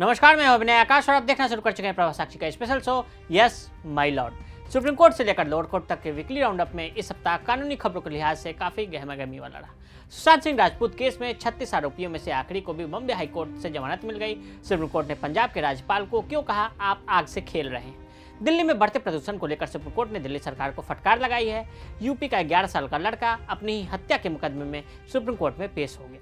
नमस्कार, मैं अभिनय आकाश और आप देखना शुरू कर चुके हैं प्रभात साक्षी का special show yes my Lord. Supreme court से लेकर लोअर कोर्ट तक के वीकली राउंडअप में इस सप्ताह कानूनी खबरों के लिहाज से काफी गहमागहमी वाला रहा। सुशांत सिंह राजपूत केस में 36 आरोपियों में से आखिरी को भी बॉम्बे हाई कोर्ट से जमानत मिल गई। सुप्रीम कोर्ट ने पंजाब के राज्यपाल को क्यों कहा आप आग से खेल रहे हैं। दिल्ली में बढ़ते प्रदूषण को लेकर सुप्रीम कोर्ट ने दिल्ली सरकार को फटकार लगाई है। यूपी का 11 साल का लड़का अपनी ही हत्या के मुकदमे में सुप्रीम कोर्ट में पेश हो गया।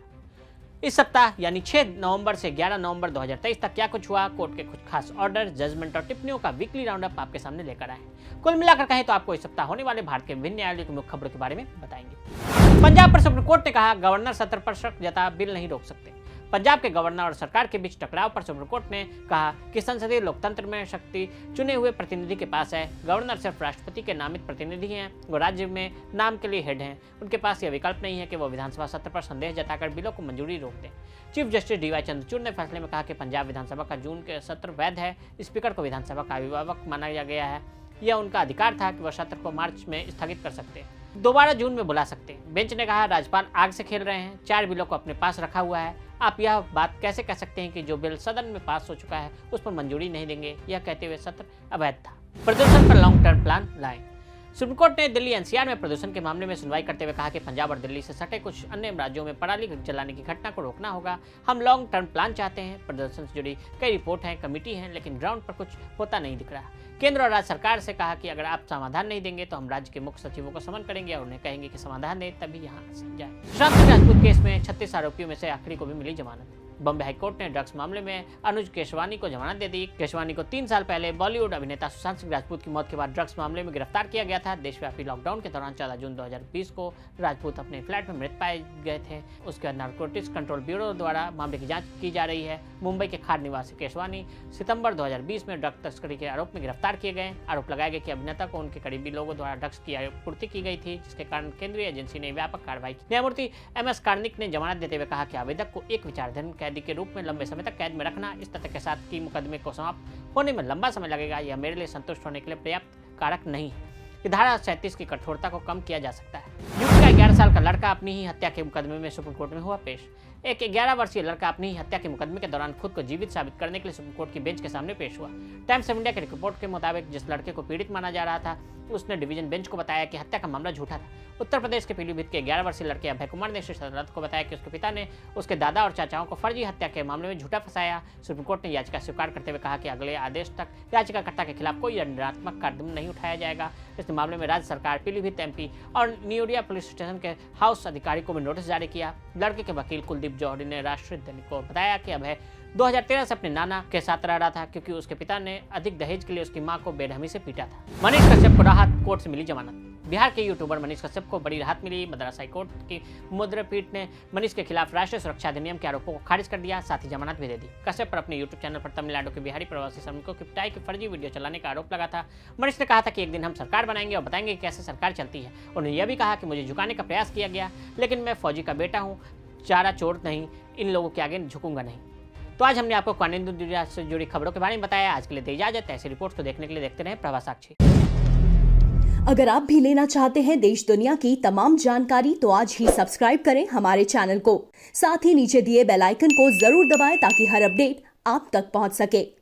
इस सप्ताह यानी 6 नवंबर से 11 नवंबर 2023 तक क्या कुछ हुआ, कोर्ट के कुछ खास ऑर्डर, जजमेंट और टिप्पणियों का वीकली राउंडअप आपके सामने लेकर आए। कुल मिलाकर कहें तो आपको इस सप्ताह होने वाले भारत के विभिन्न न्यायालयों की मुख्य खबरों के बारे में बताएंगे। पंजाब पर सुप्रीम कोर्ट ने कहा गवर्नर सत्र पर शक जता बिल नहीं रोक सकते। पंजाब के गवर्नर और सरकार के बीच टकराव पर सुप्रीम कोर्ट ने कहा कि संसदीय लोकतंत्र में शक्ति चुने हुए प्रतिनिधि के पास है। गवर्नर सिर्फ राष्ट्रपति के नामित प्रतिनिधि हैं, वो राज्य में नाम के लिए हेड हैं। उनके पास यह विकल्प नहीं है कि वो विधानसभा सत्र पर संदेह जताकर बिलों को मंजूरी रोक दें। Chief justice D Y Chandrachud ने फैसले में कहा कि पंजाब विधानसभा का जून के सत्र वैध है। स्पीकर को विधानसभा का अभिभावक माना गया है। यह उनका अधिकार था कि वह सत्र को मार्च में स्थगित कर सकते हैं, दोबारा जून में बुला सकते हैं। बेंच ने कहा राज्यपाल आग से खेल रहे हैं, 4 बिलों को अपने पास रखा हुआ है। आप यह बात कैसे कह सकते हैं कि जो बिल सदन में पास हो चुका है उस पर मंजूरी नहीं देंगे। यह कहते हुए सत्र अवैध था। प्रदूषण पर लॉन्ग टर्म प्लान लाएं। सुप्रीम कोर्ट ने दिल्ली एनसीआर में प्रदूषण के मामले में सुनवाई करते हुए कहा कि पंजाब और दिल्ली से सटे कुछ अन्य राज्यों में पराली जलाने की घटना को रोकना होगा। हम लॉन्ग टर्म प्लान चाहते हैं। प्रदूषण से जुड़ी कई रिपोर्ट हैं, कमेटी हैं, लेकिन ग्राउंड पर कुछ होता नहीं दिख रहा। केंद्र और राज्य सरकार से कहा कि अगर आप समाधान नहीं देंगे तो हम राज्य के मुख्य सचिवों को समन करेंगे और उन्हें कहेंगे कि समाधान दें, तभी यहाँ जाए। सुशांत सिंह राजपूत केस में 36 आरोपियों में से आखिरी को भी मिली जमानत। बॉम्बे हाईकोर्ट ने ड्रग्स मामले में अनुज केशवानी को जमानत दे दी। केशवानी को 3 साल पहले बॉलीवुड अभिनेता सुशांत सिंह राजपूत की मौत के बाद ड्रग्स मामले में गिरफ्तार किया गया था। देशव्यापी लॉकडाउन के दौरान 14 जून 2020 को राजपूत अपने फ्लैट में मृत पाए गए थे। उसके बाद नारकोटिक्स कंट्रोल ब्यूरो द्वारा मामले की जांच की जा रही है। मुंबई के खाड़ निवासी केशवानी सितंबर 2020 में ड्रग तस्करी के आरोप में गिरफ्तार किए गए। आरोप लगाया गया कि अभिनेता को उनके करीबी लोगों द्वारा ड्रग्स की आपूर्ति की गई थी, जिसके कारण केंद्रीय एजेंसी ने व्यापक कार्रवाई की। न्यायमूर्ति MS कार्निक ने जमानत देते हुए कहा कि आवेदक को एक विचाराधीन कैदी के रूप में लंबे समय तक कैद में रखना, इस तथ्य के साथ कि मुकदमे को समाप्त होने में लंबा समय लगेगा, यह मेरे लिए संतुष्ट होने के लिए पर्याप्त कारक नहीं है। धारा 37 की कठोरता को कम किया जा सकता है। यूपी का 11 साल का लड़का अपनी ही हत्या के मुकदमे में सुप्रीम कोर्ट में हुआ पेश। एक 11 वर्षीय लड़का अपनी ही हत्या के मुकदमे के दौरान खुद को जीवित साबित करने के लिए सुप्रीम कोर्ट की बेंच के सामने पेश हुआ। टाइम्स ऑफ इंडिया की रिपोर्ट के मुताबिक जिस लड़के को पीड़ित माना जा रहा था उसने डिवीजन बेंच को बताया कि हत्या का मामला झूठा था। उत्तर प्रदेश के पीलीभीत के 11 वर्षीय लड़के अभय कुमार ने शीर्ष अदालत को बताया कि उसके पिता ने उसके दादा और चाचाओं को फर्जी हत्या के मामले में झूठा फंसाया। सुप्रीम कोर्ट ने याचिका स्वीकार करते हुए कहा कि अगले आदेश तक याचिकाकर्ता के खिलाफ कोई दंडात्मक कदम नहीं उठाया जाएगा। इस मामले में राज्य सरकार पीलीभीत MP और न्यूरिया पुलिस स्टेशन के हाउस अधिकारी को भी नोटिस जारी किया। लड़के के वकील कुलदीप जौहरी ने राष्ट्रीय दैनिक को बताया कि अभय 2013 से अपने नाना के साथ रह रहा था, क्योंकि उसके पिता ने अधिक दहेज के लिए उसकी मां को बेरहमी से पीटा था। मनीष कश्यप को राहत, कोर्ट से मिली जमानत। बिहार के यूट्यूबर मनीष कश्यप को बड़ी राहत मिली। मद्रास हाई कोर्ट की मुद्रा पीठ ने मनीष के खिलाफ राष्ट्रीय सुरक्षा अधिनियम के आरोपों को खारिज कर दिया, साथ ही जमानत भी दे दी। कश्यप पर अपने यूट्यूब चैनल पर तमिलनाडु के बिहारी प्रवासी श्रमिकों की पिटाई की फर्जी वीडियो चलाने का आरोप लगा था। मनीष ने कहा था कि एक दिन हम सरकार बनाएंगे और बताएंगे कैसे सरकार चलती है। उन्होंने यह भी कहा कि मुझे झुकाने का प्रयास किया गया, लेकिन मैं फौजी का बेटा हूँ, चारा चोर नहीं, इन लोगों के आगे झुकूंगा नहीं। तो आज हमने आपको कानूनी दुनिया से जुड़ी खबरों के बारे में बताया। आज के लिए दे इजाजत। ऐसी रिपोर्ट्स को देखने के लिए देखते रहें प्रभात साक्षी। अगर आप भी लेना चाहते हैं देश दुनिया की तमाम जानकारी तो आज ही सब्सक्राइब करें हमारे चैनल को। साथ ही नीचे दिए बेल आइकन को जरूर दबाएं ताकि हर अपडेट आप तक पहुंच सके।